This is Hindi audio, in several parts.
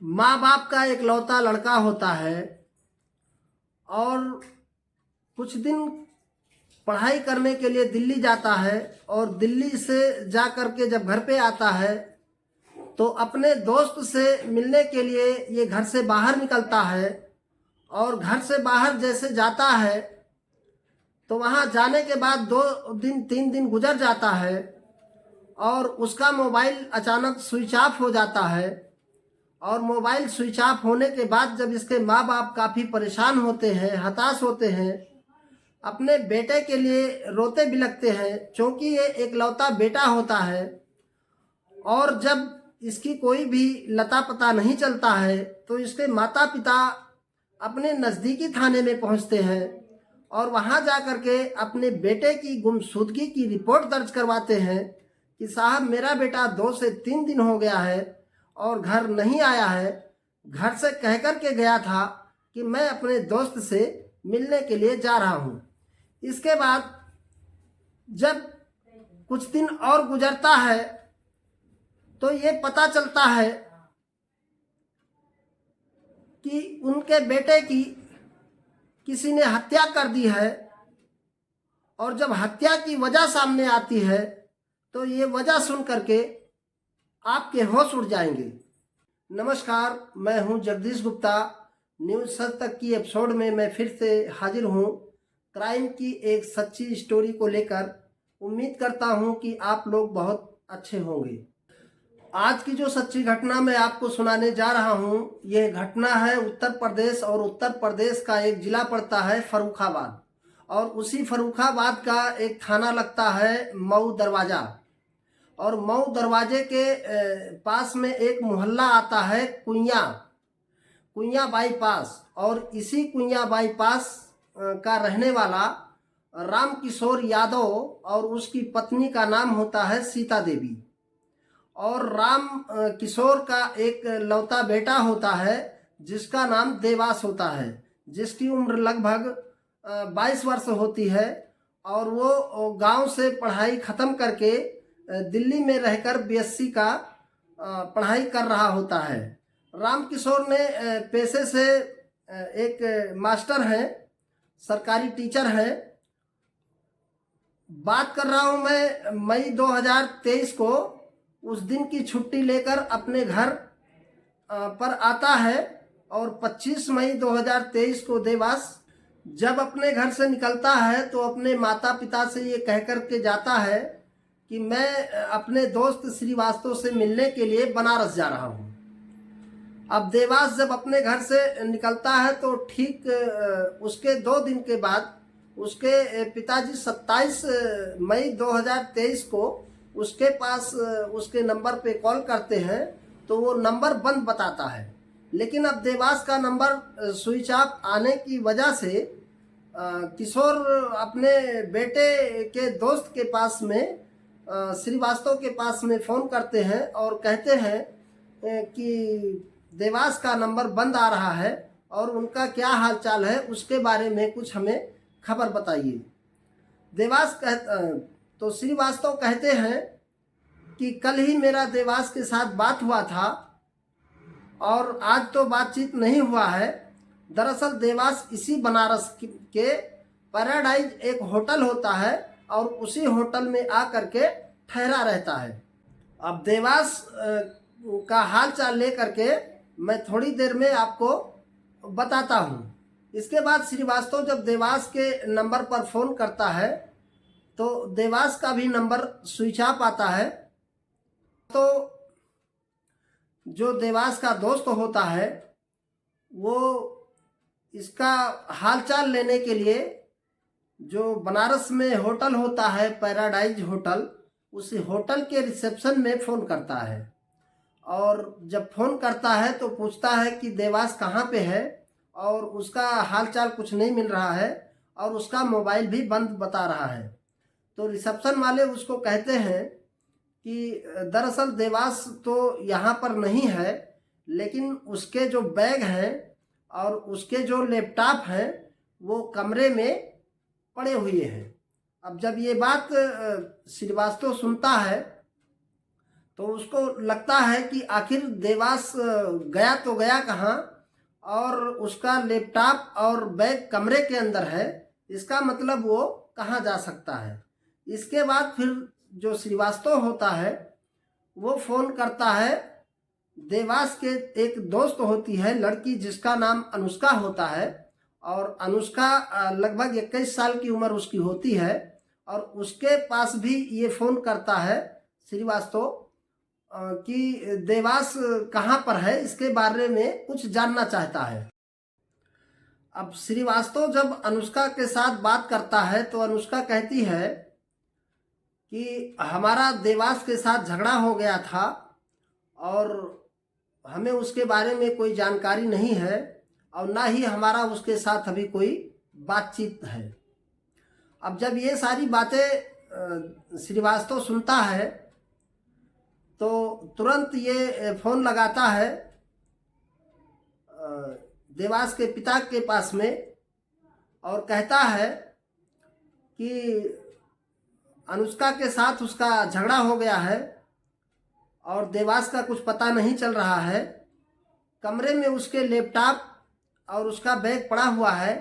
माँ बाप का एक लौता लड़का होता है और कुछ दिन पढ़ाई करने के लिए दिल्ली जाता है और दिल्ली से जा कर के जब घर पे आता है तो अपने दोस्त से मिलने के लिए ये घर से बाहर निकलता है। और घर से बाहर जैसे जाता है तो वहाँ जाने के बाद 2 दिन 3 दिन गुजर जाता है और उसका मोबाइल अचानक स्विच ऑफ हो जाता है। और मोबाइल स्विच ऑफ होने के बाद जब इसके माँ बाप काफ़ी परेशान होते हैं, हताश होते हैं, अपने बेटे के लिए रोते बिलखते हैं, क्योंकि ये एकलौता बेटा होता है। और जब इसकी कोई भी लता पता नहीं चलता है तो इसके माता पिता अपने नज़दीकी थाने में पहुंचते हैं और वहां जा कर के अपने बेटे की गुमशुदगी की रिपोर्ट दर्ज करवाते हैं कि साहब मेरा बेटा 2 से 3 दिन हो गया है और घर नहीं आया है। घर से कह कर के गया था कि मैं अपने दोस्त से मिलने के लिए जा रहा हूँ। इसके बाद जब कुछ दिन और गुजरता है तो ये पता चलता है कि उनके बेटे की किसी ने हत्या कर दी है। और जब हत्या की वजह सामने आती है तो ये वजह सुन करके आपके होश उड़ जाएंगे। नमस्कार, मैं हूं जगदीश गुप्ता। न्यूज़ सच तक की एपिसोड में मैं फिर से हाजिर हूं क्राइम की एक सच्ची स्टोरी को लेकर। उम्मीद करता हूं कि आप लोग बहुत अच्छे होंगे। आज की जो सच्ची घटना मैं आपको सुनाने जा रहा हूं, यह घटना है उत्तर प्रदेश, और उत्तर प्रदेश का एक जिला पड़ता है फर्रुखाबाद, और उसी फर्रुखाबाद का एक थाना लगता है मऊ दरवाजा। और मऊ दरवाजे के पास में एक मोहल्ला आता है कुइयां बाईपास। और इसी कुइयां बाईपास का रहने वाला राम किशोर यादव और उसकी पत्नी का नाम होता है सीता देवी। और राम किशोर का एक लौता बेटा होता है जिसका नाम देवास होता है, जिसकी उम्र लगभग 22 वर्ष होती है। और वो गांव से पढ़ाई ख़त्म करके दिल्ली में रहकर बीएससी का पढ़ाई कर रहा होता है। राम किशोर ने पेशे से एक मास्टर हैं, सरकारी टीचर हैं। बात कर रहा हूं मैं मई 2023 को। उस दिन की छुट्टी लेकर अपने घर पर आता है और 25 मई 2023 को देवास जब अपने घर से निकलता है तो अपने माता पिता से ये कह कर के जाता है कि मैं अपने दोस्त श्रीवास्तव से मिलने के लिए बनारस जा रहा हूँ। अब देवास जब अपने घर से निकलता है तो ठीक उसके 2 दिन के बाद उसके पिताजी 27 मई 2023 को उसके पास उसके नंबर पे कॉल करते हैं तो वो नंबर बंद बताता है। लेकिन अब देवास का नंबर स्विच ऑफ आने की वजह से किशोर अपने बेटे के दोस्त के पास में श्रीवास्तव के पास में फ़ोन करते हैं और कहते हैं कि देवास का नंबर बंद आ रहा है और उनका क्या हाल चाल है उसके बारे में कुछ हमें खबर बताइए। तो श्रीवास्तव कहते हैं कि कल ही मेरा देवास के साथ बात हुआ था और आज तो बातचीत नहीं हुआ है। दरअसल देवास इसी बनारस के पैराडाइज एक होटल होता है और उसी होटल में आकर के ठहरा रहता है। अब देवास का हाल चाल ले करके मैं थोड़ी देर में आपको बताता हूँ। इसके बाद श्रीवास्तव जब देवास के नंबर पर फ़ोन करता है तो देवास का भी नंबर स्विच ऑफ आता है। तो जो देवास का दोस्त होता है वो इसका हालचाल लेने के लिए जो बनारस में होटल होता है पैराडाइज होटल, उस होटल के रिसेप्शन में फ़ोन करता है। और जब फ़ोन करता है तो पूछता है कि देवास कहाँ पे है, और उसका हालचाल कुछ नहीं मिल रहा है और उसका मोबाइल भी बंद बता रहा है। तो रिसेप्शन वाले उसको कहते हैं कि दरअसल देवास तो यहाँ पर नहीं है, लेकिन उसके जो बैग हैं और उसके जो लैपटॉप हैं वो कमरे में पड़े हुए हैं। अब जब ये बात श्रीवास्तव सुनता है तो उसको लगता है कि आखिर देवास गया तो गया कहाँ, और उसका लैपटॉप और बैग कमरे के अंदर है, इसका मतलब वो कहाँ जा सकता है। इसके बाद फिर जो श्रीवास्तव होता है वो फ़ोन करता है देवास के एक दोस्त होती है लड़की जिसका नाम अनुष्का होता है, और अनुष्का लगभग 21 साल की उम्र उसकी होती है, और उसके पास भी ये फ़ोन करता है श्रीवास्तव कि देवास कहाँ पर है, इसके बारे में कुछ जानना चाहता है। अब श्रीवास्तव जब अनुष्का के साथ बात करता है तो अनुष्का कहती है कि हमारा देवास के साथ झगड़ा हो गया था और हमें उसके बारे में कोई जानकारी नहीं है, और ना ही हमारा उसके साथ अभी कोई बातचीत है। अब जब ये सारी बातें श्रीवास्तव सुनता है तो तुरंत ये फ़ोन लगाता है देवास के पिता के पास में, और कहता है कि अनुष्का के साथ उसका झगड़ा हो गया है और देवास का कुछ पता नहीं चल रहा है। कमरे में उसके लैपटॉप और उसका बैग पड़ा हुआ है।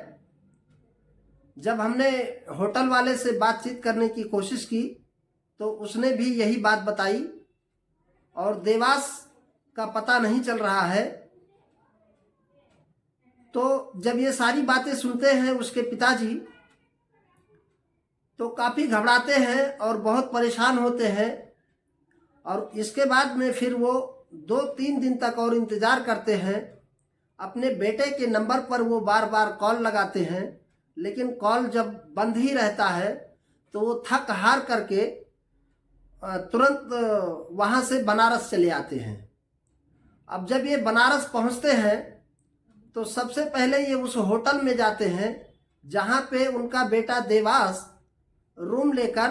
जब हमने होटल वाले से बातचीत करने की कोशिश की तो उसने भी यही बात बताई, और देवास का पता नहीं चल रहा है। तो जब ये सारी बातें सुनते हैं उसके पिताजी तो काफ़ी घबराते हैं और बहुत परेशान होते हैं, और इसके बाद में फिर वो 2-3 दिन तक और इंतज़ार करते हैं। अपने बेटे के नंबर पर वो बार बार कॉल लगाते हैं, लेकिन कॉल जब बंद ही रहता है तो वो थक हार करके तुरंत वहाँ से बनारस चले आते हैं। अब जब ये बनारस पहुँचते हैं तो सबसे पहले ये उस होटल में जाते हैं जहाँ पे उनका बेटा देवास रूम लेकर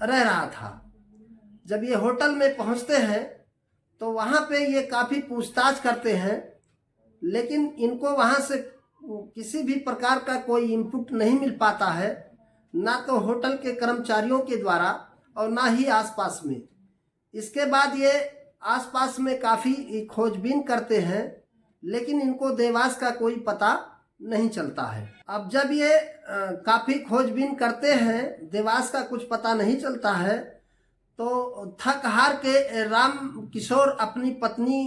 रह रहा था। जब ये होटल में पहुँचते हैं तो वहाँ पे ये काफ़ी पूछताछ करते हैं, लेकिन इनको वहाँ से किसी भी प्रकार का कोई इनपुट नहीं मिल पाता है, ना तो होटल के कर्मचारियों के द्वारा और ना ही आसपास में। इसके बाद ये आसपास में काफ़ी खोजबीन करते हैं, लेकिन इनको देवास का कोई पता नहीं चलता है। अब जब ये काफ़ी खोजबीन करते हैं, देवास का कुछ पता नहीं चलता है, तो थक हार के राम किशोर अपनी पत्नी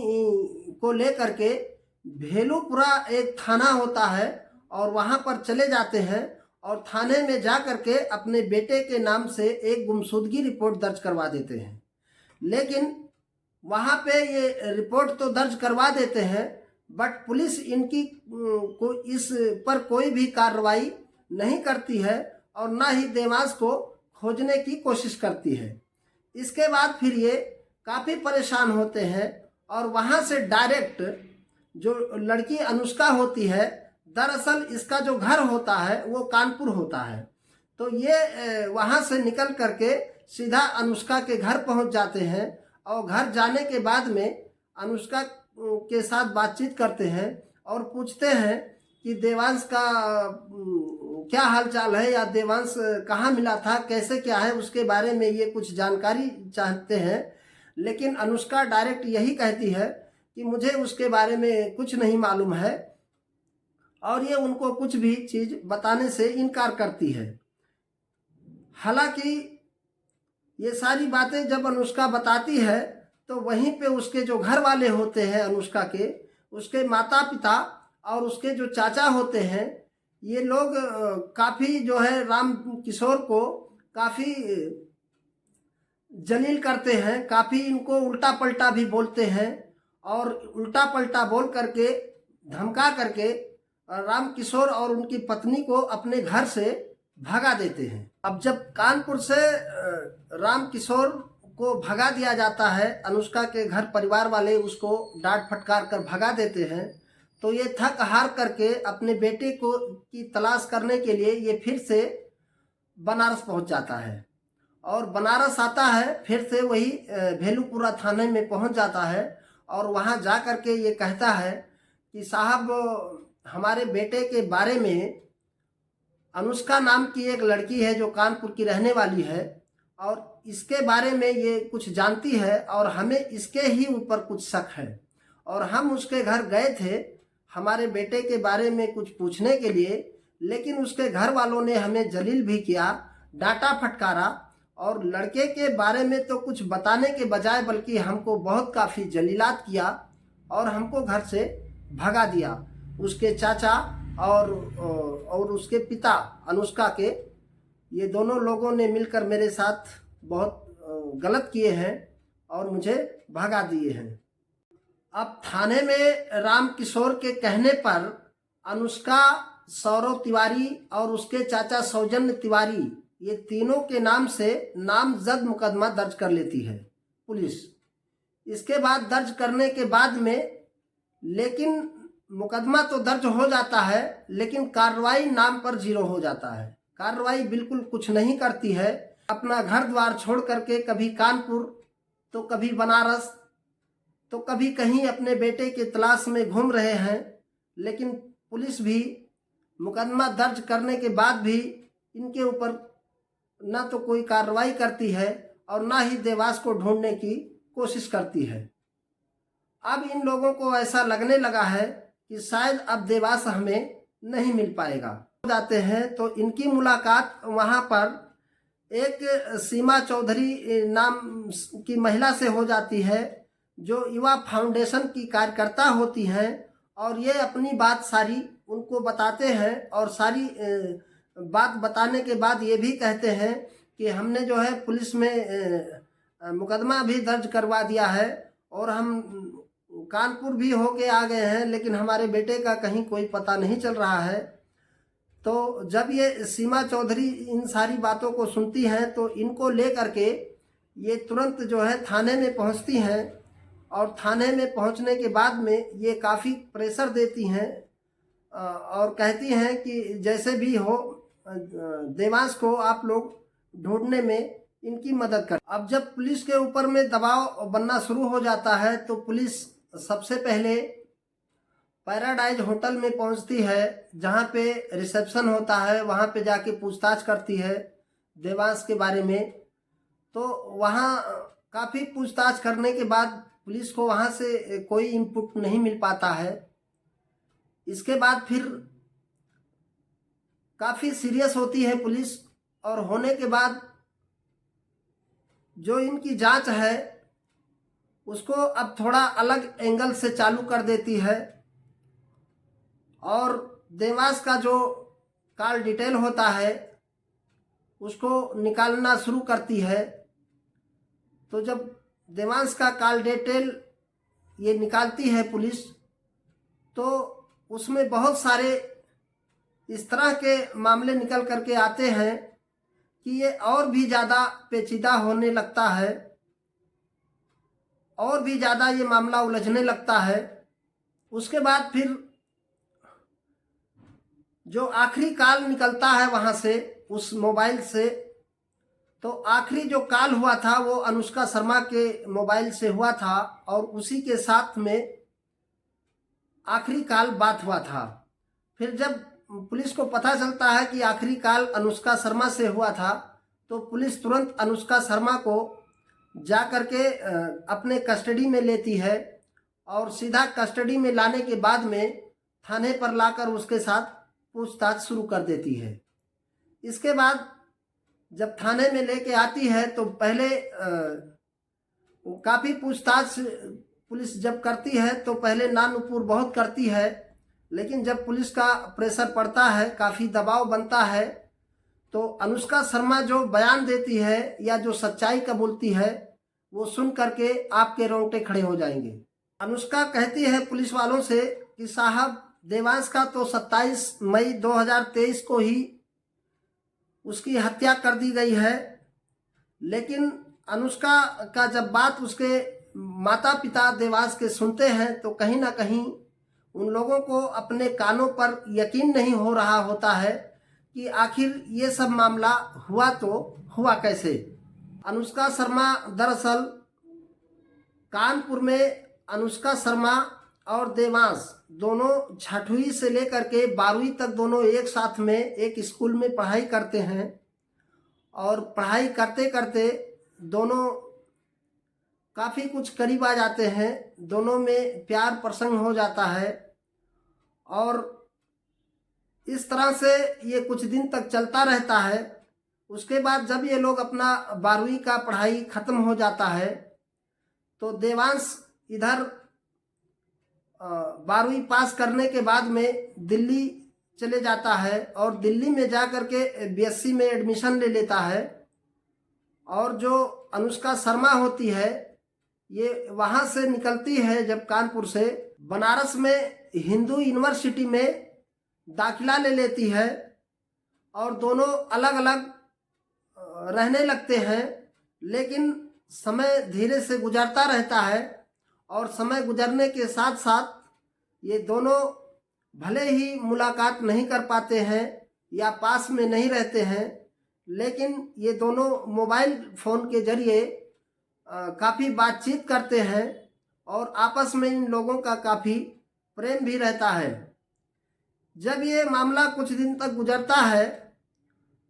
को लेकर के भेलूपुरा एक थाना होता है और वहाँ पर चले जाते हैं, और थाने में जा कर के अपने बेटे के नाम से एक गुमशुदगी रिपोर्ट दर्ज करवा देते हैं। लेकिन वहाँ पे ये रिपोर्ट तो दर्ज करवा देते हैं, बट पुलिस इनकी को इस पर कोई भी कार्रवाई नहीं करती है और ना ही देवास को खोजने की कोशिश करती है। इसके बाद फिर ये काफ़ी परेशान होते हैं, और वहाँ से डायरेक्ट जो लड़की अनुष्का होती है, दरअसल इसका जो घर होता है वो कानपुर होता है, तो ये वहाँ से निकल करके सीधा अनुष्का के घर पहुँच जाते हैं, और घर जाने के बाद में अनुष्का के साथ बातचीत करते हैं और पूछते हैं कि देवांश का क्या हालचाल है, या देवांश कहाँ मिला था, कैसे क्या है, उसके बारे में ये कुछ जानकारी चाहते हैं। लेकिन अनुष्का डायरेक्ट यही कहती है कि मुझे उसके बारे में कुछ नहीं मालूम है, और ये उनको कुछ भी चीज़ बताने से इनकार करती है। हालांकि ये सारी बातें जब अनुष्का बताती है तो वहीं पे उसके जो घर वाले होते हैं अनुष्का के, उसके माता पिता और उसके जो चाचा होते हैं, ये लोग काफ़ी जो है राम किशोर को काफ़ी जलील करते हैं, काफ़ी इनको उल्टा पलटा भी बोलते हैं, और उल्टा पलटा बोल करके धमका करके राम किशोर और उनकी पत्नी को अपने घर से भगा देते हैं। अब जब कानपुर से राम किशोर को भगा दिया जाता है, अनुष्का के घर परिवार वाले उसको डांट फटकार कर भगा देते हैं, तो ये थक हार करके अपने बेटे को की तलाश करने के लिए ये फिर से बनारस पहुंच जाता है, और बनारस आता है, फिर से वही भेलूपुरा थाने में पहुंच जाता है, और वहां जा कर के ये कहता है कि साहब, हमारे बेटे के बारे में अनुष्का नाम की एक लड़की है जो कानपुर की रहने वाली है, और इसके बारे में ये कुछ जानती है और हमें इसके ही ऊपर कुछ शक है। और हम उसके घर गए थे हमारे बेटे के बारे में कुछ पूछने के लिए, लेकिन उसके घर वालों ने हमें जलील भी किया, डांटा फटकारा और लड़के के बारे में तो कुछ बताने के बजाय बल्कि हमको बहुत काफ़ी जलीलात किया और हमको घर से भगा दिया। उसके चाचा और उसके पिता अनुष्का के, ये दोनों लोगों ने मिलकर मेरे साथ बहुत गलत किए हैं और मुझे भगा दिए हैं। अब थाने में राम किशोर के कहने पर अनुष्का, सौरव तिवारी और उसके चाचा सौजन्य तिवारी, ये तीनों के नाम से नामजद मुकदमा दर्ज कर लेती है पुलिस। इसके बाद दर्ज करने के बाद में, लेकिन मुकदमा तो दर्ज हो जाता है लेकिन कार्रवाई नाम पर जीरो हो जाता है। कार्रवाई बिल्कुल कुछ नहीं करती है। अपना घर द्वार छोड़ करके कभी कानपुर तो कभी बनारस तो कभी कहीं अपने बेटे की तलाश में घूम रहे हैं, लेकिन पुलिस भी मुकदमा दर्ज करने के बाद भी इनके ऊपर ना तो कोई कार्रवाई करती है और ना ही देवास को ढूंढने की कोशिश करती है। अब इन लोगों को ऐसा लगने लगा है कि शायद अब देवास हमें नहीं मिल पाएगा। जाते हैं तो इनकी मुलाकात वहाँ पर एक सीमा चौधरी नाम की महिला से हो जाती है, जो युवा फाउंडेशन की कार्यकर्ता होती हैं, और ये अपनी बात सारी उनको बताते हैं और सारी बात बताने के बाद ये भी कहते हैं कि हमने जो है पुलिस में मुकदमा भी दर्ज करवा दिया है और हम कानपुर भी होके आ गए हैं, लेकिन हमारे बेटे का कहीं कोई पता नहीं चल रहा है। तो जब ये सीमा चौधरी इन सारी बातों को सुनती हैं तो इनको ले करके ये तुरंत जो है थाने में पहुंचती हैं और थाने में पहुंचने के बाद में ये काफ़ी प्रेशर देती हैं और कहती हैं कि जैसे भी हो देवांश को आप लोग ढूंढने में इनकी मदद कर। अब जब पुलिस के ऊपर में दबाव बनना शुरू हो जाता है तो पुलिस सबसे पहले पैराडाइज होटल में पहुंचती है, जहां पे रिसेप्शन होता है, वहां पे जाके पूछताछ करती है देवांश के बारे में। तो वहां काफ़ी पूछताछ करने के बाद पुलिस को वहां से कोई इनपुट नहीं मिल पाता है। इसके बाद फिर काफ़ी सीरियस होती है पुलिस और होने के बाद जो इनकी जांच है उसको अब थोड़ा अलग एंगल से चालू कर देती है और देवांश का जो कॉल डिटेल होता है उसको निकालना शुरू करती है। तो जब देवांश का कॉल डिटेल ये निकालती है पुलिस, तो उसमें बहुत सारे इस तरह के मामले निकल करके आते हैं कि ये और भी ज़्यादा पेचीदा होने लगता है, और भी ज़्यादा ये मामला उलझने लगता है। उसके बाद फिर जो आखिरी कॉल निकलता है वहाँ से उस मोबाइल से, तो आखिरी जो कॉल हुआ था वो अनुष्का शर्मा के मोबाइल से हुआ था और उसी के साथ में आखिरी कॉल बात हुआ था। फिर जब पुलिस को पता चलता है कि आखिरी कॉल अनुष्का शर्मा से हुआ था तो पुलिस तुरंत अनुष्का शर्मा को जा कर के अपने कस्टडी में लेती है और सीधा कस्टडी में लाने के बाद में थाने पर लाकर उसके साथ पूछताछ शुरू कर देती है। इसके बाद जब थाने में लेके आती है तो पहले काफ़ी पूछताछ पुलिस जब करती है तो पहले नानुपुर बहुत करती है, लेकिन जब पुलिस का प्रेशर पड़ता है, काफ़ी दबाव बनता है, तो अनुष्का शर्मा जो बयान देती है या जो सच्चाई कबूलती है वो सुन करके आपके रोंगटे खड़े हो जाएंगे। अनुष्का कहती है पुलिस वालों से कि साहब देवांश का तो 27 मई 2023 को ही उसकी हत्या कर दी गई है, लेकिन अनुष्का का जब बात उसके माता पिता देवांश के सुनते हैं तो कहीं ना कहीं उन लोगों को अपने कानों पर यकीन नहीं हो रहा होता है कि आखिर ये सब मामला हुआ तो हुआ कैसे। अनुष्का शर्मा दरअसल कानपुर में अनुष्का शर्मा और देवांश दोनों 6वीं से लेकर के 12वीं तक दोनों एक साथ में एक स्कूल में पढ़ाई करते हैं और पढ़ाई करते करते दोनों काफ़ी कुछ करीब आ जाते हैं, दोनों में प्यार प्रसंग हो जाता है। और इस तरह से ये कुछ दिन तक चलता रहता है। उसके बाद जब ये लोग अपना 12वीं का पढ़ाई ख़त्म हो जाता है तो देवांश इधर 12वीं पास करने के बाद में दिल्ली चले जाता है और दिल्ली में जा कर के बीएससी में एडमिशन ले लेता है। और जो अनुष्का शर्मा होती है ये वहाँ से निकलती है जब कानपुर से, बनारस में हिंदू यूनिवर्सिटी में दाखिला ले लेती है और दोनों अलग अलग रहने लगते हैं। लेकिन समय धीरे से गुजरता रहता है और समय गुजरने के साथ साथ ये दोनों भले ही मुलाकात नहीं कर पाते हैं या पास में नहीं रहते हैं, लेकिन ये दोनों मोबाइल फ़ोन के जरिए काफ़ी बातचीत करते हैं और आपस में इन लोगों का काफ़ी प्रेम भी रहता है। जब ये मामला कुछ दिन तक गुजरता है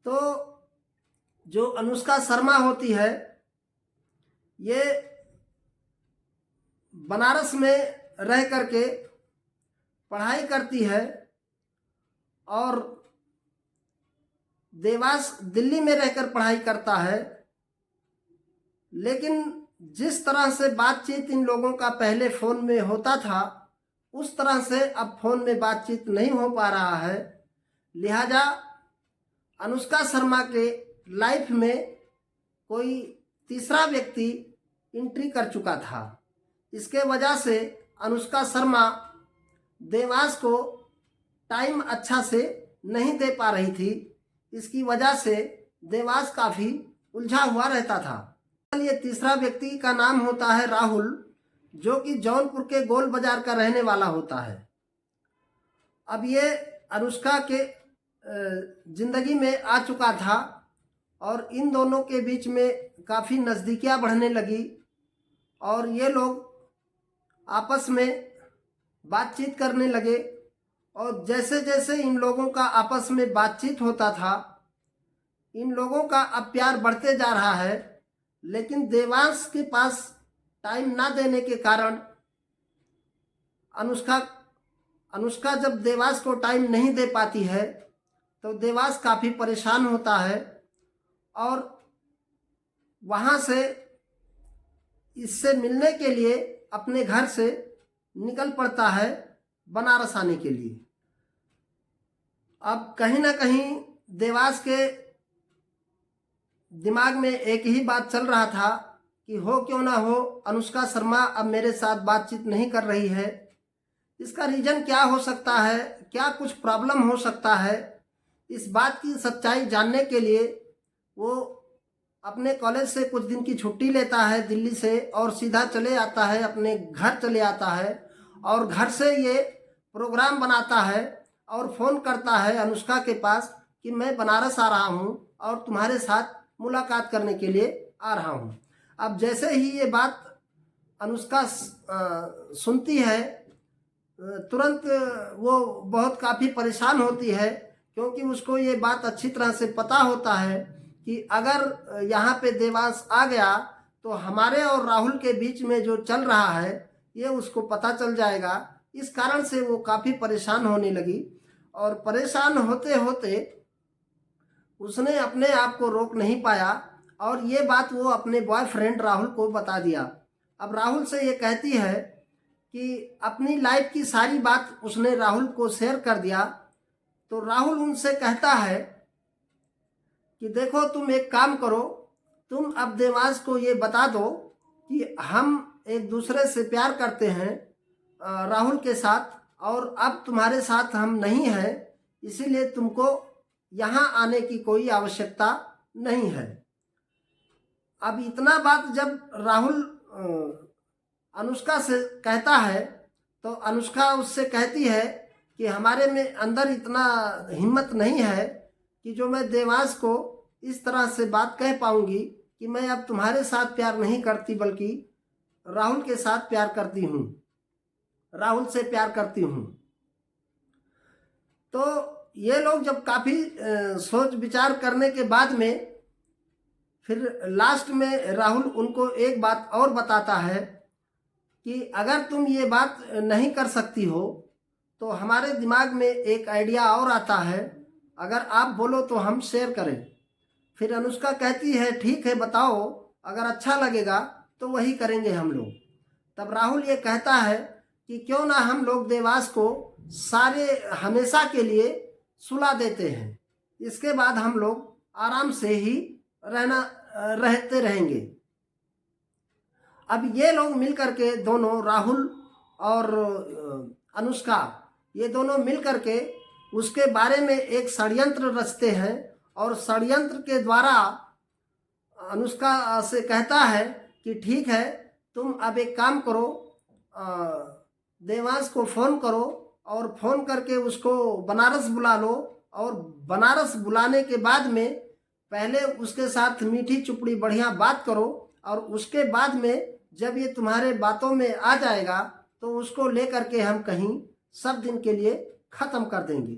तो जो अनुष्का शर्मा होती है ये बनारस में रह करके पढ़ाई करती है और देवांश दिल्ली में रहकर पढ़ाई करता है। लेकिन जिस तरह से बातचीत इन लोगों का पहले फ़ोन में होता था उस तरह से अब फ़ोन में बातचीत नहीं हो पा रहा है। लिहाजा अनुष्का शर्मा के लाइफ में कोई तीसरा व्यक्ति एंट्री कर चुका था। इसके वजह से अनुष्का शर्मा देवांश को टाइम अच्छा से नहीं दे पा रही थी। इसकी वजह से देवांश काफ़ी उलझा हुआ रहता था। ये तीसरा व्यक्ति का नाम होता है राहुल, जो कि जौनपुर के गोल बाजार का रहने वाला होता है। अब ये अनुष्का के ज़िंदगी में आ चुका था और इन दोनों के बीच में काफ़ी नज़दीकियाँ बढ़ने लगी और ये लोग आपस में बातचीत करने लगे। और जैसे जैसे इन लोगों का आपस में बातचीत होता था इन लोगों का अब प्यार बढ़ते जा रहा है। लेकिन देवांश के पास टाइम ना देने के कारण अनुष्का जब देवांश को टाइम नहीं दे पाती है तो देवांश काफ़ी परेशान होता है और वहाँ से इससे मिलने के लिए अपने घर से निकल पड़ता है बनारस आने के लिए। अब कहीं ना कहीं देवांश के दिमाग में एक ही बात चल रहा था कि हो क्यों ना हो अनुष्का शर्मा अब मेरे साथ बातचीत नहीं कर रही है। इसका रीज़न क्या हो सकता है, क्या कुछ प्रॉब्लम हो सकता है। इस बात की सच्चाई जानने के लिए वो अपने कॉलेज से कुछ दिन की छुट्टी लेता है दिल्ली से और सीधा चले आता है, अपने घर चले आता है और घर से ये प्रोग्राम बनाता है और फ़ोन करता है अनुष्का के पास कि मैं बनारस आ रहा हूँ और तुम्हारे साथ मुलाकात करने के लिए आ रहा हूँ। अब जैसे ही ये बात अनुष्का सुनती है तुरंत वो बहुत काफ़ी परेशान होती है, क्योंकि उसको ये बात अच्छी तरह से पता होता है कि अगर यहाँ पे देवांश आ गया तो हमारे और राहुल के बीच में जो चल रहा है ये उसको पता चल जाएगा। इस कारण से वो काफ़ी परेशान होने लगी और परेशान होते होते उसने अपने आप को रोक नहीं पाया और ये बात वो अपने बॉयफ्रेंड राहुल को बता दिया। अब राहुल से ये कहती है कि अपनी लाइफ की सारी बात उसने राहुल को शेयर कर दिया। तो राहुल उनसे कहता है कि देखो तुम एक काम करो, तुम अब देवांश को ये बता दो कि हम एक दूसरे से प्यार करते हैं राहुल के साथ और अब तुम्हारे साथ हम नहीं हैं, इसीलिए तुमको यहाँ आने की कोई आवश्यकता नहीं है। अब इतना बात जब राहुल अनुष्का से कहता है तो अनुष्का उससे कहती है कि हमारे में अंदर इतना हिम्मत नहीं है कि जो मैं देवांश को इस तरह से बात कह पाऊंगी कि मैं अब तुम्हारे साथ प्यार नहीं करती बल्कि राहुल के साथ प्यार करती हूँ, राहुल से प्यार करती हूँ। तो ये लोग जब काफ़ी सोच विचार करने के बाद में फिर लास्ट में राहुल उनको एक बात और बताता है कि अगर तुम ये बात नहीं कर सकती हो तो हमारे दिमाग में एक आइडिया और आता है, अगर आप बोलो तो हम शेयर करें। फिर अनुष्का कहती है ठीक है बताओ, अगर अच्छा लगेगा तो वही करेंगे हम लोग। तब राहुल ये कहता है कि क्यों ना हम लोग देवास को सारे हमेशा के लिए सुला देते हैं, इसके बाद हम लोग आराम से ही रहते रहेंगे। अब ये लोग मिल करके दोनों, राहुल और अनुष्का, ये दोनों मिल करके उसके बारे में एक षड्यंत्र रचते हैं और षड्यंत्र के द्वारा अनुष्का से कहता है कि ठीक है तुम अब एक काम करो, देवांश को फ़ोन करो और फ़ोन करके उसको बनारस बुला लो, और बनारस बुलाने के बाद में पहले उसके साथ मीठी चुपड़ी बढ़िया बात करो, और उसके बाद में जब ये तुम्हारे बातों में आ जाएगा तो उसको लेकर के हम कहीं सब दिन के लिए ख़त्म कर देंगे।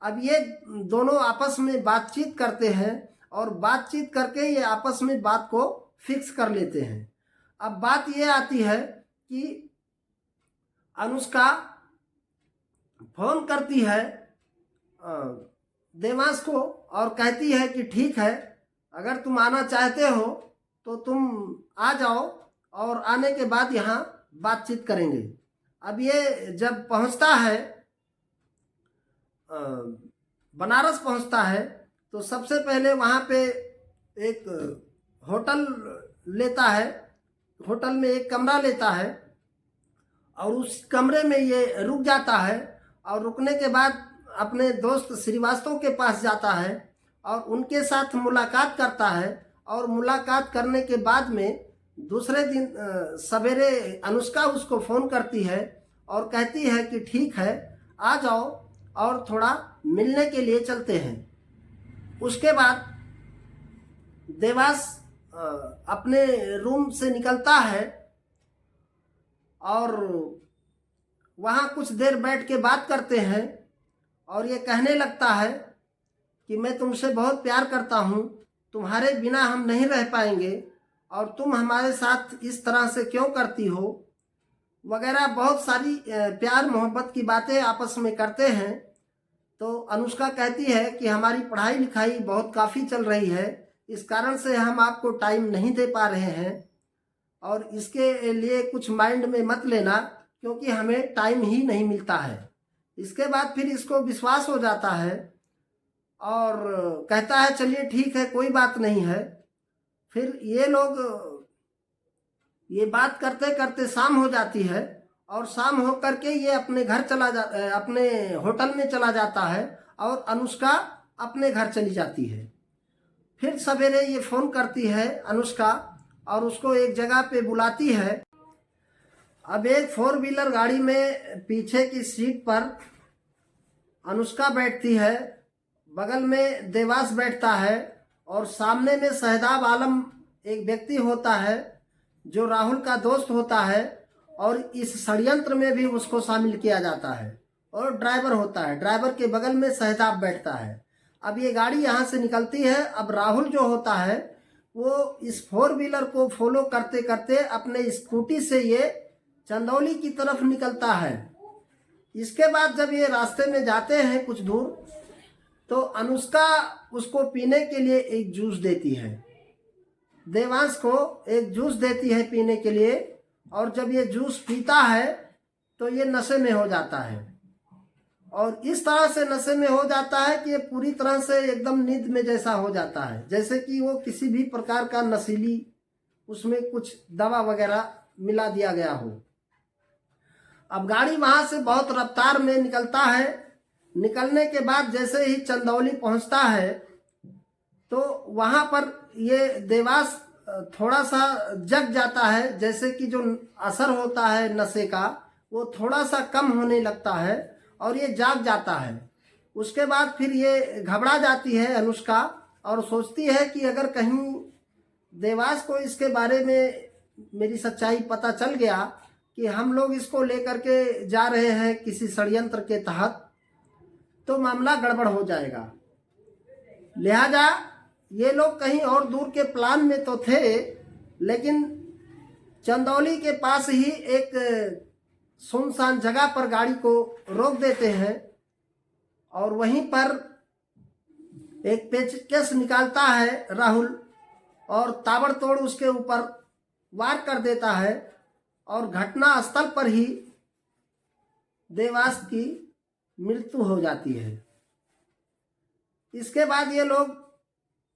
अब ये दोनों आपस में बातचीत करते हैं और बातचीत करके ये आपस में बात को फिक्स कर लेते हैं। अब बात ये आती है कि अनुष्का फ़ोन करती है देवांश को और कहती है कि ठीक है अगर तुम आना चाहते हो तो तुम आ जाओ और आने के बाद यहाँ बातचीत करेंगे। अब ये जब पहुँचता है, बनारस पहुँचता है, तो सबसे पहले वहाँ पे एक होटल लेता है, होटल में एक कमरा लेता है और उस कमरे में ये रुक जाता है, और रुकने के बाद अपने दोस्त श्रीवास्तव के पास जाता है और उनके साथ मुलाकात करता है, और मुलाकात करने के बाद में दूसरे दिन सवेरे अनुष्का उसको फ़ोन करती है और कहती है कि ठीक है आ जाओ और थोड़ा मिलने के लिए चलते हैं। उसके बाद देवास अपने रूम से निकलता है और वहाँ कुछ देर बैठ के बात करते हैं, और ये कहने लगता है कि मैं तुमसे बहुत प्यार करता हूँ, तुम्हारे बिना हम नहीं रह पाएंगे और तुम हमारे साथ इस तरह से क्यों करती हो, वगैरह बहुत सारी प्यार मोहब्बत की बातें आपस में करते हैं। तो अनुष्का कहती है कि हमारी पढ़ाई लिखाई बहुत काफ़ी चल रही है, इस कारण से हम आपको टाइम नहीं दे पा रहे हैं, और इसके लिए कुछ माइंड में मत लेना क्योंकि हमें टाइम ही नहीं मिलता है। इसके बाद फिर इसको विश्वास हो जाता है और कहता है चलिए ठीक है कोई बात नहीं है। फिर ये लोग ये बात करते करते शाम हो जाती है, और शाम हो करके ये अपने घर अपने होटल में चला जाता है और अनुष्का अपने घर चली जाती है। फिर सवेरे ये फ़ोन करती है अनुष्का और उसको एक जगह पे बुलाती है। अब एक 4 व्हीलर गाड़ी में पीछे की सीट पर अनुष्का बैठती है, बगल में देवास बैठता है, और सामने में शहदाब आलम एक व्यक्ति होता है जो राहुल का दोस्त होता है, और इस षड्यंत्र में भी उसको शामिल किया जाता है, और ड्राइवर होता है, ड्राइवर के बगल में शहदाब बैठता है। अब ये गाड़ी यहाँ से निकलती है। अब राहुल जो होता है वो इस 4 व्हीलर को फॉलो करते करते अपने स्कूटी से ये चंदौली की तरफ निकलता है। इसके बाद जब ये रास्ते में जाते हैं कुछ दूर, तो अनुष्का उसको पीने के लिए एक जूस देती है, देवांश को एक जूस देती है पीने के लिए, और जब ये जूस पीता है तो ये नशे में हो जाता है, और इस तरह से नशे में हो जाता है कि ये पूरी तरह से एकदम नींद में जैसा हो जाता है, जैसे कि वो किसी भी प्रकार का नशीली उसमें कुछ दवा वगैरह मिला दिया गया हो। अब गाड़ी वहाँ से बहुत रफ्तार में निकलता है। निकलने के बाद जैसे ही चंदौली पहुँचता है तो वहाँ पर ये देवास थोड़ा सा जग जाता है, जैसे कि जो असर होता है नशे का वो थोड़ा सा कम होने लगता है और ये जाग जाता है। उसके बाद फिर ये घबरा जाती है अनुष्का और सोचती है कि अगर कहीं देवास को इसके बारे में मेरी सच्चाई पता चल गया कि हम लोग इसको लेकर के जा रहे हैं किसी षड्यंत्र के तहत, तो मामला गड़बड़ हो जाएगा। लिहाजा ये लोग कहीं और दूर के प्लान में तो थे, लेकिन चंदौली के पास ही एक सुनसान जगह पर गाड़ी को रोक देते हैं और वहीं पर एक पेचकस निकालता है राहुल और ताबड़तोड़ उसके ऊपर वार कर देता है और घटना स्थल पर ही देवास की मृत्यु हो जाती है। इसके बाद ये लोग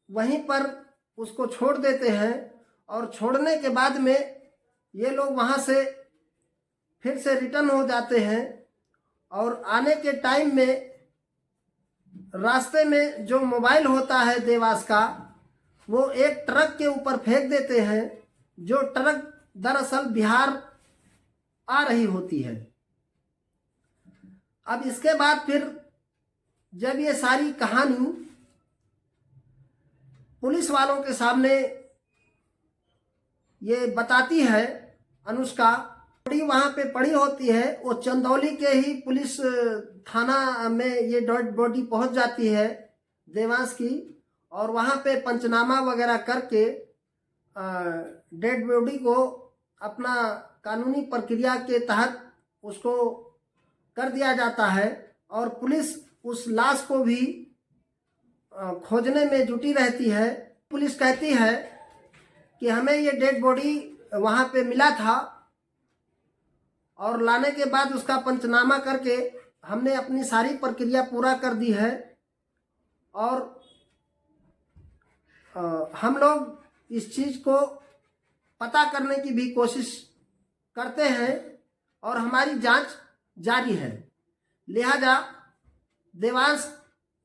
वहीं पर उसको छोड़ देते हैं और छोड़ने के बाद में ये लोग वहाँ से फिर से रिटर्न हो जाते हैं और आने के टाइम में रास्ते में जो मोबाइल होता है देवास का, वो एक ट्रक के ऊपर फेंक देते हैं, जो ट्रक दरअसल बिहार आ रही होती है। अब इसके बाद फिर जब ये सारी कहानी पुलिस वालों के सामने ये बताती है, अनुष्का वहाँ पे पड़ी होती है, वो चंदौली के ही पुलिस थाना में ये डेड बॉडी पहुँच जाती है देवास की, और वहाँ पे पंचनामा वगैरह करके डेड बॉडी को अपना कानूनी प्रक्रिया के तहत उसको कर दिया जाता है और पुलिस उस लाश को भी खोजने में जुटी रहती है। पुलिस कहती है कि हमें ये डेड बॉडी वहाँ पे मिला था और लाने के बाद उसका पंचनामा करके हमने अपनी सारी प्रक्रिया पूरा कर दी है और हम लोग इस चीज़ को पता करने की भी कोशिश करते हैं और हमारी जांच जारी है। लिहाजा देवास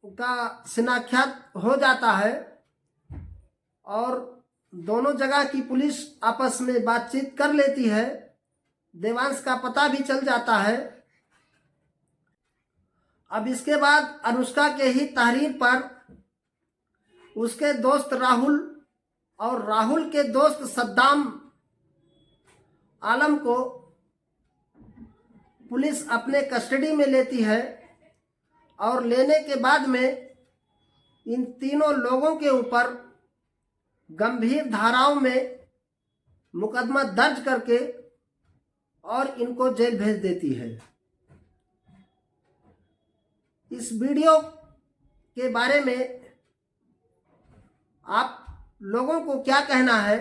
का शिनाख्यात हो जाता है और दोनों जगह की पुलिस आपस में बातचीत कर लेती है, देवांश का पता भी चल जाता है। अब इसके बाद अनुष्का के ही तहरीर पर उसके दोस्त राहुल और राहुल के दोस्त सद्दाम आलम को पुलिस अपने कस्टडी में लेती है और लेने के बाद में इन तीनों लोगों के ऊपर गंभीर धाराओं में मुकदमा दर्ज करके और इनको जेल भेज देती है। इस वीडियो के बारे में आप लोगों को क्या कहना है,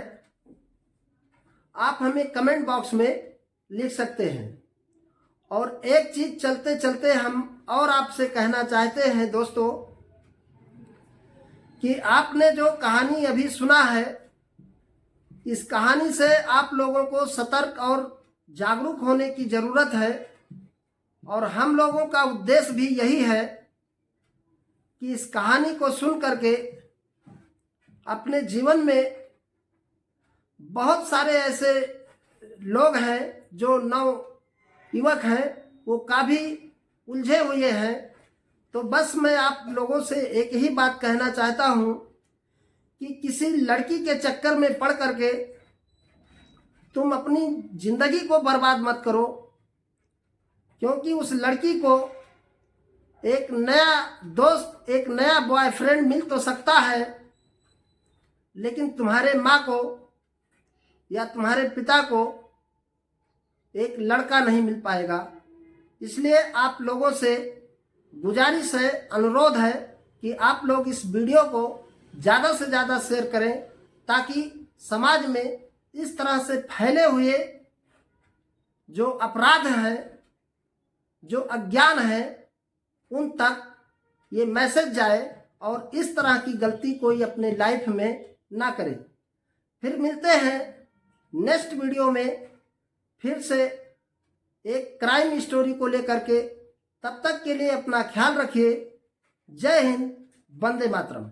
आप हमें कमेंट बॉक्स में लिख सकते हैं। और एक चीज चलते चलते हम और आपसे कहना चाहते हैं दोस्तों, कि आपने जो कहानी अभी सुना है, इस कहानी से आप लोगों को सतर्क और जागरूक होने की ज़रूरत है। और हम लोगों का उद्देश्य भी यही है कि इस कहानी को सुन करके अपने जीवन में बहुत सारे ऐसे लोग हैं जो नव युवक हैं, वो काफ़ी उलझे हुए हैं। तो बस मैं आप लोगों से एक ही बात कहना चाहता हूँ कि किसी लड़की के चक्कर में पड़ करके तुम अपनी ज़िंदगी को बर्बाद मत करो, क्योंकि उस लड़की को एक नया दोस्त, एक नया बॉयफ्रेंड मिल तो सकता है, लेकिन तुम्हारे माँ को या तुम्हारे पिता को एक लड़का नहीं मिल पाएगा। इसलिए आप लोगों से गुजारिश है, अनुरोध है कि आप लोग इस वीडियो को ज़्यादा से ज़्यादा शेयर करें, ताकि समाज में इस तरह से फैले हुए जो अपराध हैं, जो अज्ञान है, उन तक ये मैसेज जाए और इस तरह की गलती कोई अपने लाइफ में ना करे। फिर मिलते हैं नेक्स्ट वीडियो में फिर से एक क्राइम स्टोरी को लेकर के। तब तक के लिए अपना ख्याल रखिए। जय हिंद, वंदे मातरम।